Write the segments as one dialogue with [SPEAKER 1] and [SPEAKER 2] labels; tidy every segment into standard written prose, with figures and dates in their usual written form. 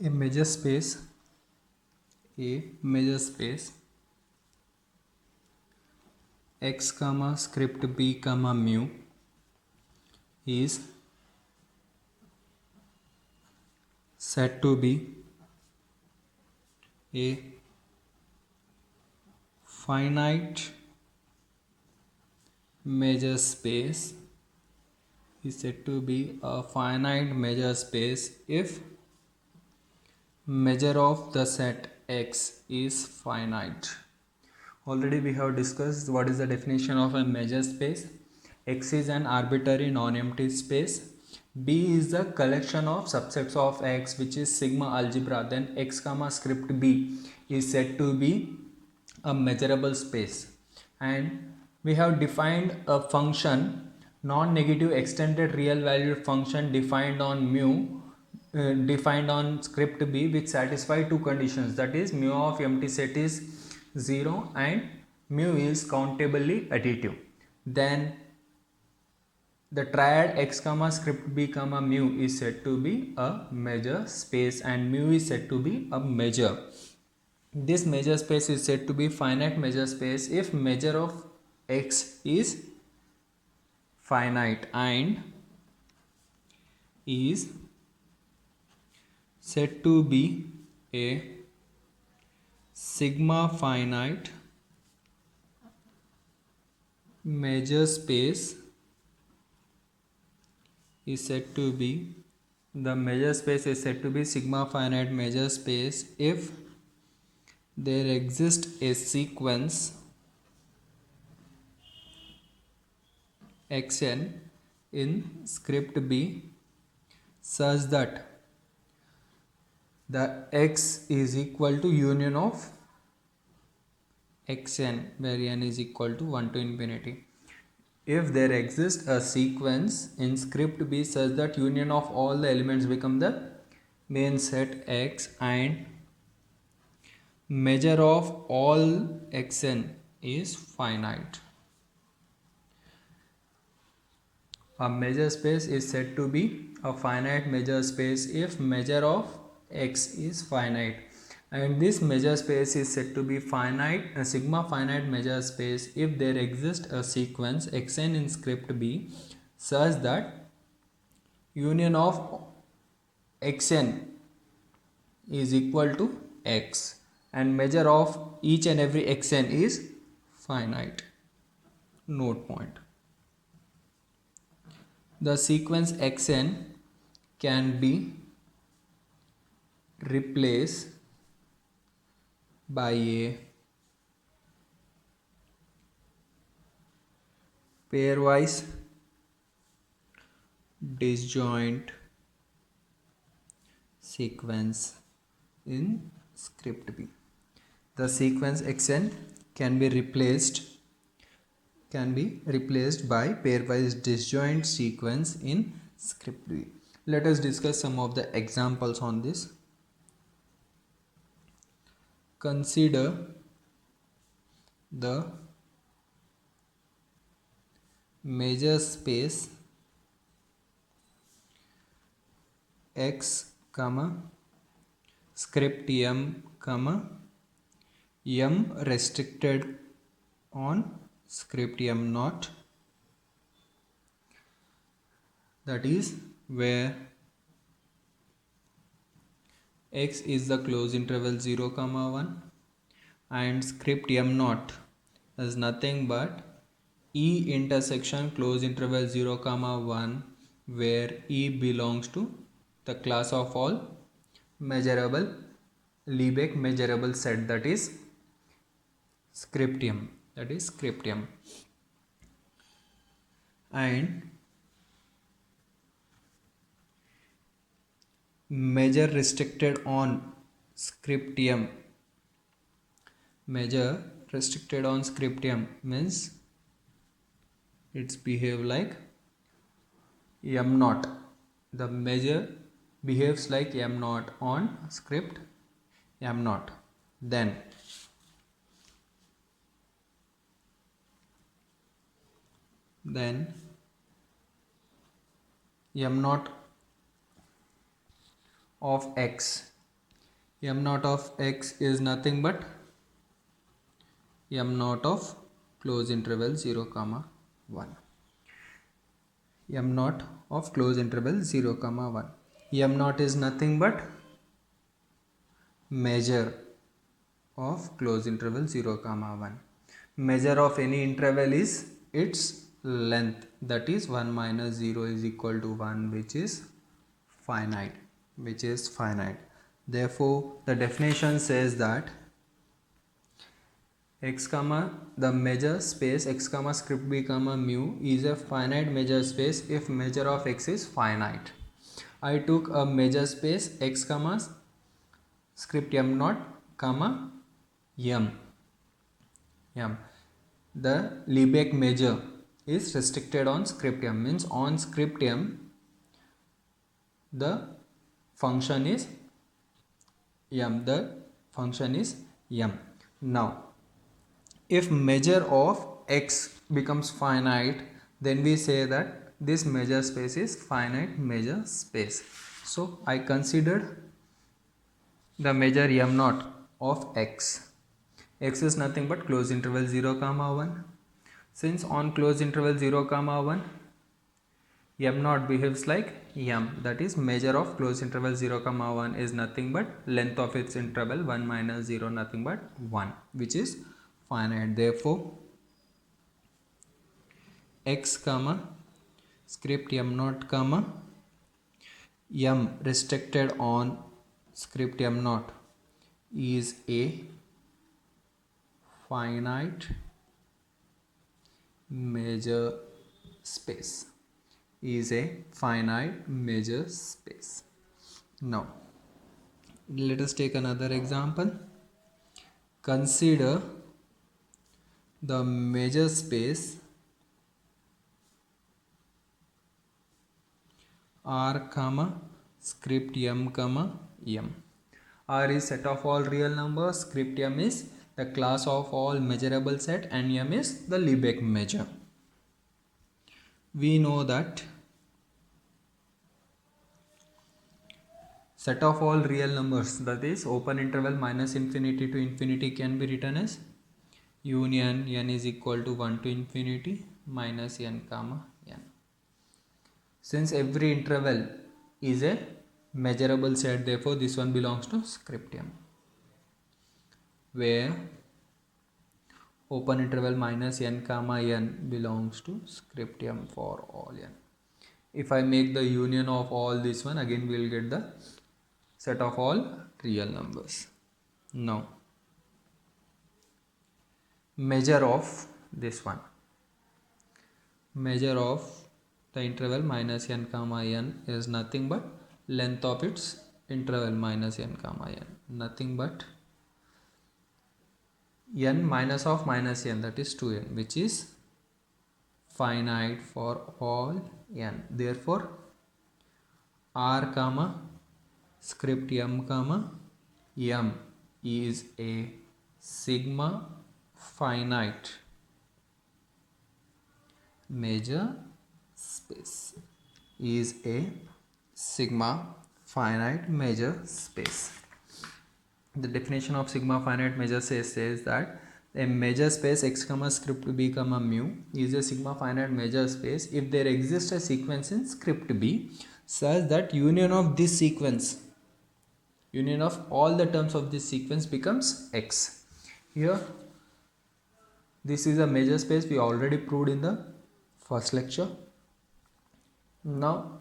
[SPEAKER 1] a measure space a measure space x comma script b comma mu is said to be a finite measure space is said to be a finite measure space if measure of the set x is finite. Already we have discussed what is the definition of a measure space. X is an arbitrary non-empty space. B is the collection of subsets of X, which is sigma algebra. Then X comma script B is said to be a measurable space. And we have defined a function, non-negative extended real valued function defined on mu, defined on script B, which satisfy two conditions, that is mu of empty set is 0 and mu is countably additive. Then the triad x comma script b comma mu is said to be a measure space and mu is said to be a measure. This measure space is said to be finite measure space if measure of x is finite and is said to be a sigma finite measure space is said to be the measure space is said to be sigma finite measure space if there exists a sequence xn in script b such that the x is equal to union of xn where n is equal to 1 to infinity. If there exists a sequence in script b such that union of all the elements become the main set x and measure of all xn is finite. A measure space is said to be a finite measure space if measure of x is finite, and this measure space is said to be finite, a sigma finite measure space if there exists a sequence xn in script b such that union of xn is equal to x and measure of each and every xn is finite. Note point: the sequence xn can be replaced by a pairwise disjoint sequence in script B. The sequence xn can be replaced by pairwise disjoint sequence in script B. Let us discuss some of the examples on this. Consider the measure space x comma script m comma m restricted on script m naught, that is where x is the close interval 0 comma 1 and script m naught is nothing but e intersection close interval 0 comma 1 where e belongs to the class of all measurable Lebesgue measurable set, that is script m, and measure restricted on script m. Measure restricted on script m means it's behave like m naught. The measure behaves like m naught on script m naught. Then m naught of x m naught of x is nothing but m naught of close interval 0 comma 1. M naught of close interval 0 comma 1. M naught is nothing but measure of close interval 0 comma 1. Measure of any interval is its length, that is 1 minus 0 is equal to 1, which is finite. Therefore the definition says that x comma the measure space x comma script b comma mu is a finite measure space if measure of x is finite. I took a measure space x comma script m naught comma m. The Lebesgue measure is restricted on script m, means on script m the function is m. Now if measure of x becomes finite, then we say that this measure space is finite measure space. So I considered the measure m naught of x. X is nothing but close interval 0 comma 1. Since on close interval 0 comma 1 m naught behaves like m, that is measure of close interval 0 comma 1 is nothing but length of its interval 1 minus 0, nothing but 1, which is finite. Therefore x comma script m naught comma m restricted on script m naught is a finite measure space. Now let us take another example. Consider the measure space R comma script m comma m. R is set of all real numbers, script m is the class of all measurable set, and m is the Lebesgue measure. We know that set of all real numbers, that is open interval minus infinity to infinity, can be written as union n is equal to 1 to infinity minus n comma n. Since every interval is a measurable set, therefore this one belongs to script m, where open interval minus n comma n belongs to script m for all n. If I make the union of all this one, again we will get the set of all real numbers. Now measure of this one, measure of the interval minus n comma n is nothing but length of its interval minus n comma n, nothing but n minus of minus n, that is 2n, which is finite for all n. Therefore R comma script m comma m is a sigma finite measure space, is a sigma finite measure space. The definition of sigma finite measure says that a measure space x comma script b comma mu is a sigma finite measure space if there exists a sequence in script b such that union of this sequence, union of all the terms of this sequence becomes x. Here this is a measure space, we already proved in the first lecture. Now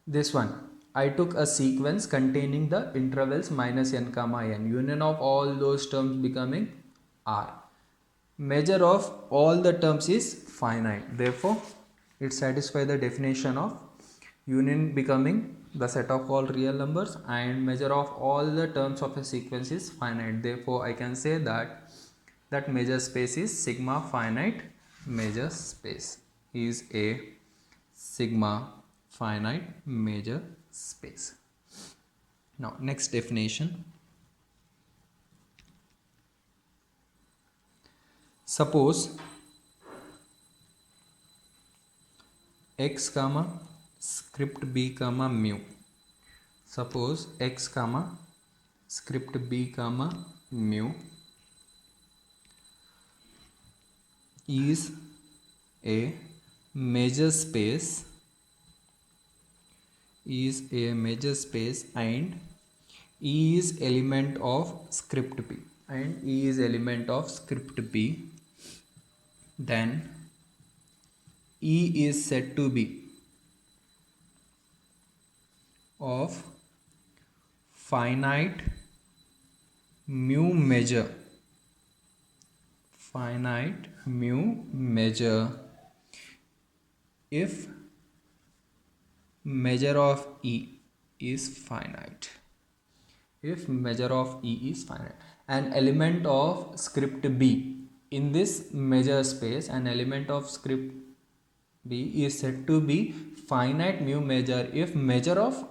[SPEAKER 1] this one, I took a sequence containing the intervals minus n comma n, union of all those terms becoming r. Measure of all the terms is finite, therefore it satisfies the definition of union becoming the set of all real numbers and measure of all the terms of a sequence is finite. Therefore I can say that measure space is sigma finite measure space, is a sigma finite measure space. Now next definition. Suppose x comma script b comma mu. Suppose x comma script b comma mu is a major space and E is element of script b then E is said to be of finite mu measure if measure of E is finite. An element of script b in this measure space, an element of script b is said to be finite mu measure if measure of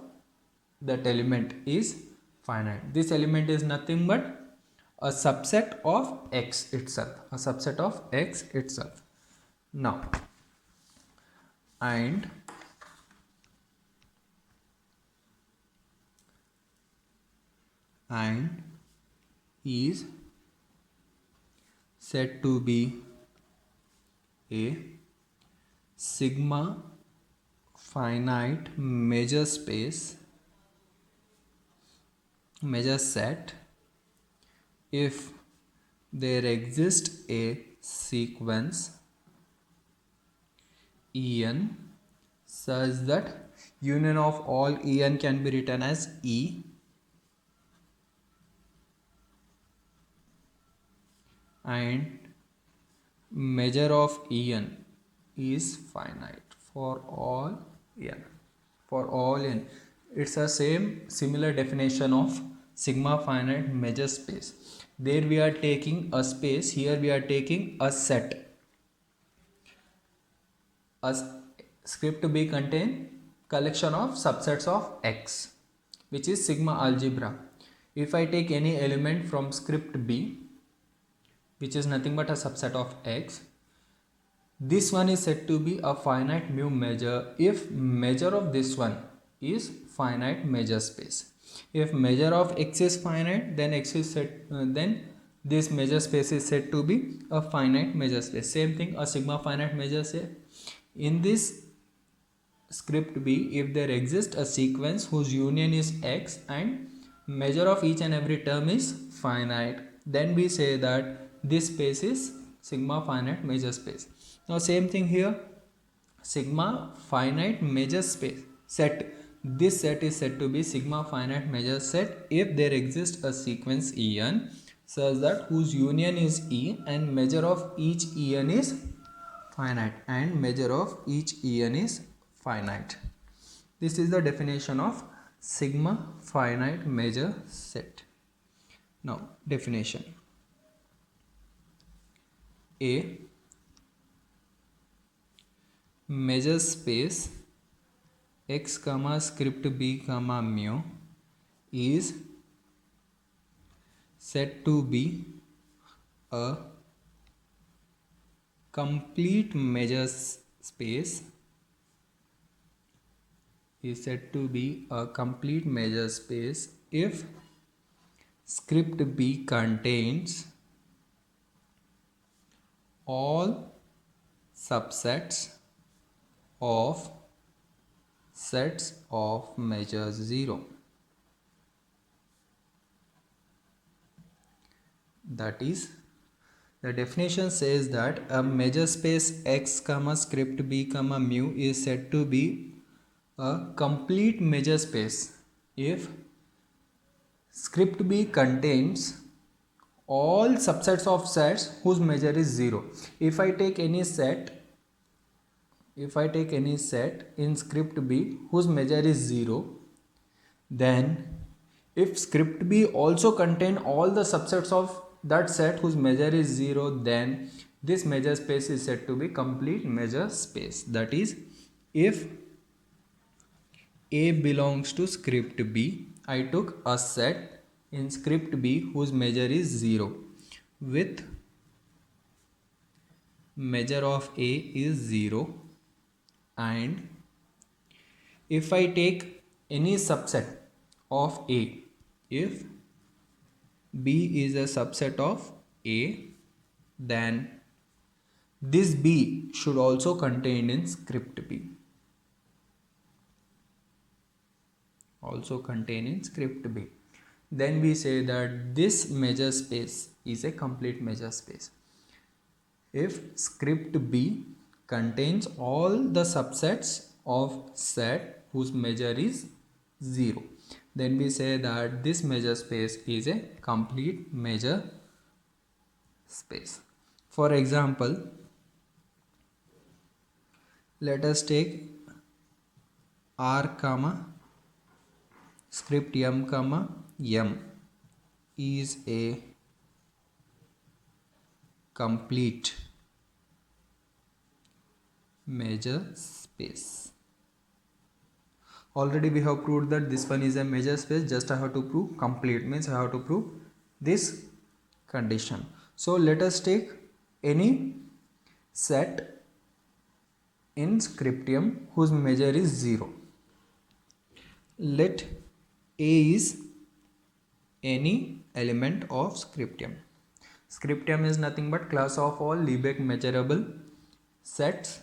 [SPEAKER 1] that element is finite. This element is nothing but a subset of x itself. Now, and is said to be a sigma finite measure set if there exists a sequence En such that union of all En can be written as E and measure of En is finite for all n. It's a similar definition of sigma finite measure space. There we are taking a space, here we are taking a set. A script B contain collection of subsets of X, which is sigma algebra. If I take any element from script B, which is nothing but a subset of X, this one is said to be a finite mu measure if measure of this one is finite measure space. If measure of X is finite, then then this measure space is said to be a finite measure space. Same thing, a sigma finite measure set. In this script B, if there exists a sequence whose union is X and measure of each and every term is finite, then we say that this space is sigma finite measure space. Now same thing here, sigma finite measure space set. This set is said to be sigma finite measure set if there exists a sequence En such that whose union is E and measure of each En is finite This is the definition of sigma finite measure set. Now definition. A measure space X comma script B comma mu is said to be a complete measure space if script B contains all subsets of sets of measure 0. That is, the definition says that a measure space X comma script B comma mu is said to be a complete measure space if script B contains all subsets of sets whose measure is 0. If I take any set in script B whose measure is 0, then if script B also contain all the subsets of that set whose measure is 0, then this measure space is said to be complete measure space. That is, if A belongs to script B, I took a set in script B whose measure is 0 with measure of A is 0, and if I take any subset of A, if B is a subset of A, then this B should also contain in script B. Also contain in script B. Then we say that this measure space is a complete measure space if script B contains all the subsets of set whose measure is 0. Then we say that this measure space is a complete measure space. For example, let us take R comma script M comma M is a complete measure space. Already we have proved that this one is a measure space, just I have to prove complete, means I have to prove this condition. So let us take any set in script M whose measure is 0. Let A is any element of script M. Script M is nothing but class of all Lebesgue measurable sets.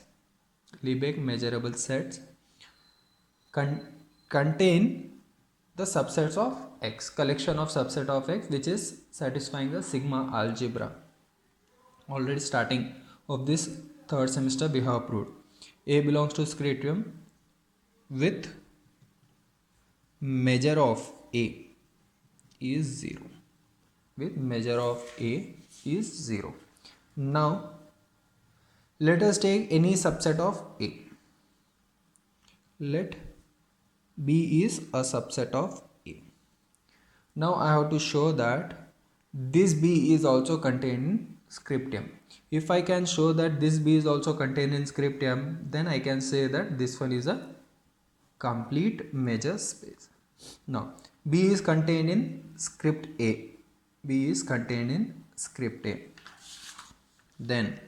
[SPEAKER 1] Lebesgue measurable sets contain the subsets of X, collection of subset of X which is satisfying the sigma algebra. Already starting of this third semester we have proved A belongs to script M with measure of A is 0. With measure of A is 0. Now let us take any subset of A. Let B is a subset of A. Now I have to show that this B is also contained in script M. If I can show that this B is also contained in script M, then I can say that this one is a complete measure space. Now B is contained in script A. B is contained in script A. Then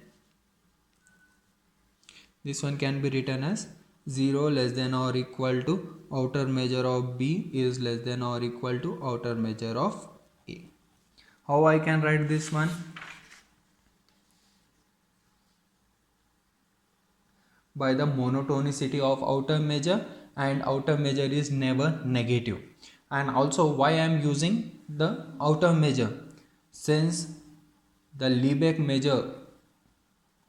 [SPEAKER 1] this one can be written as 0 less than or equal to outer measure of B is less than or equal to outer measure of A. How I can write this one? By the monotonicity of outer measure, and outer measure is never negative. And also why I am using the outer measure, since the Lebesgue measure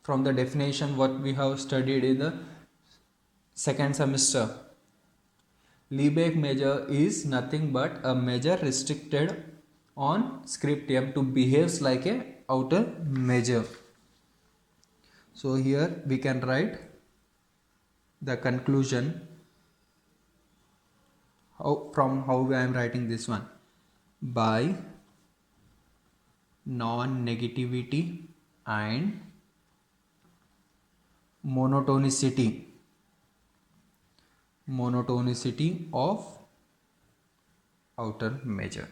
[SPEAKER 1] from the definition what we have studied in the second semester, Lebesgue measure is nothing but a measure restricted on script M to behaves like a outer measure. So here we can write the conclusion from how I am writing this one. By non-negativity and monotonicity of outer measure.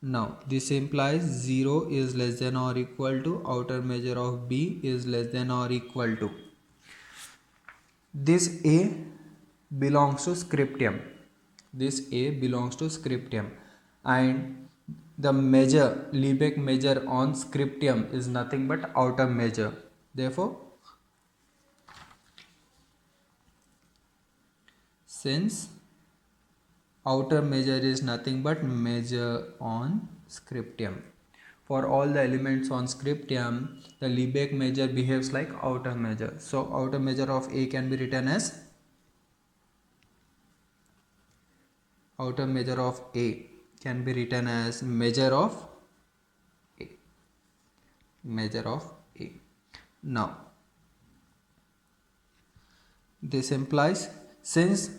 [SPEAKER 1] Now this implies 0 is less than or equal to outer measure of B is less than or equal to this A belongs to script M. This A belongs to script M, and the measure Lebesgue measure on script M is nothing but outer measure. Therefore, since outer measure is nothing but measure on script M, for all the elements on script M, the Lebesgue measure behaves like outer measure. So outer measure of A can be written as measure of A measure of A. Now this implies, since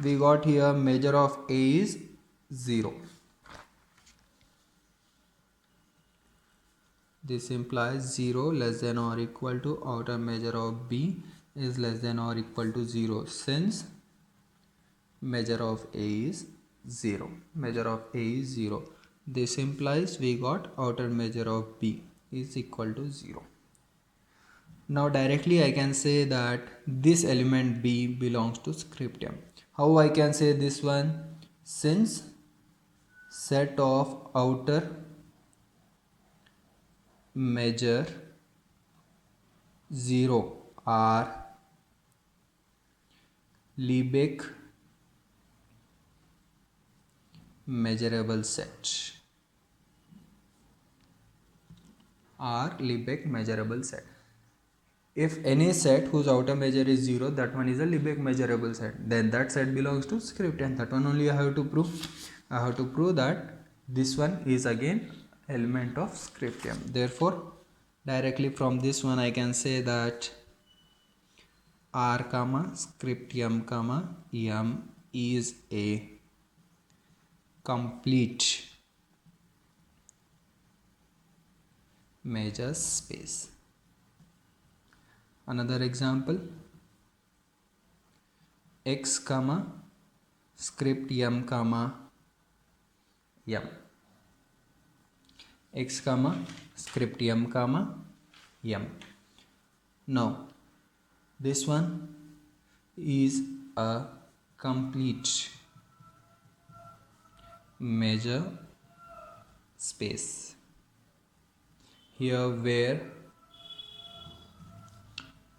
[SPEAKER 1] we got here measure of A is 0, this implies 0 less than or equal to outer measure of B is less than or equal to 0, since measure of A is 0. This implies we got outer measure of B is equal to 0. Now directly I can say that this element B belongs to script M. How I can say this one? Since set of outer measure 0 are Lebesgue measurable set. Are Lebesgue measurable set. If any set whose outer measure is 0, that one is a Lebesgue measurable set. Then that set belongs to script m. That one only I have to prove. I have to prove that this one is again element of script m. Therefore, directly from this one I can say that R comma script m comma m is a complete measure space. Another example, x comma script m comma m. X comma script m comma m. Now this one is a complete measure space. Here where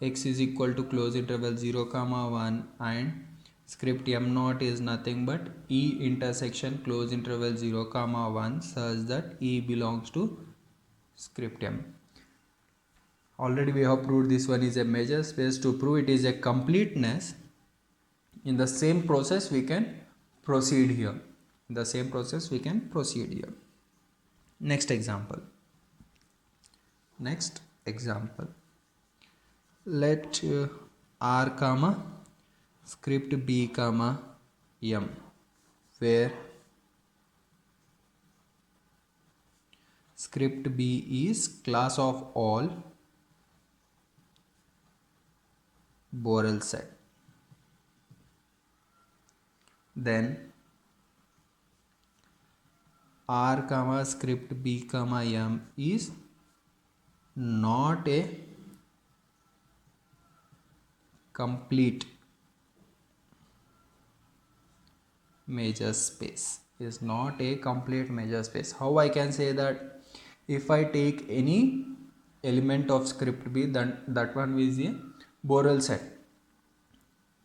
[SPEAKER 1] x is equal to close interval 0 comma 1 and script m naught is nothing but e intersection close interval 0 comma 1 such that e belongs to script m. Already we have proved this one is a measure space. To prove it is a completeness, in the same process we can proceed here. In the same process we can proceed here. Next example. Let r comma script b comma m, where script b is class of all Borel set. Then r comma script b comma m is not a complete measure space. Is not a complete measure space. How I can say that? If I take any element of script b, then that one is a Borel set.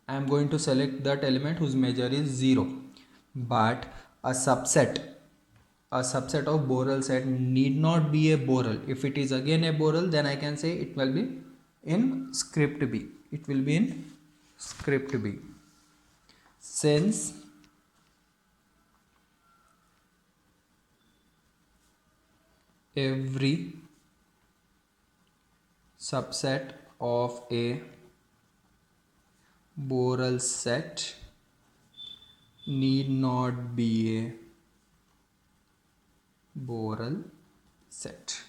[SPEAKER 1] I am going to select that element whose measure is 0, but a subset of Borel set need not be a Borel. If it is again a Borel, then I can say it will be in script b. It will be in script b. Since every subset of a Borel set need not be a Borel set.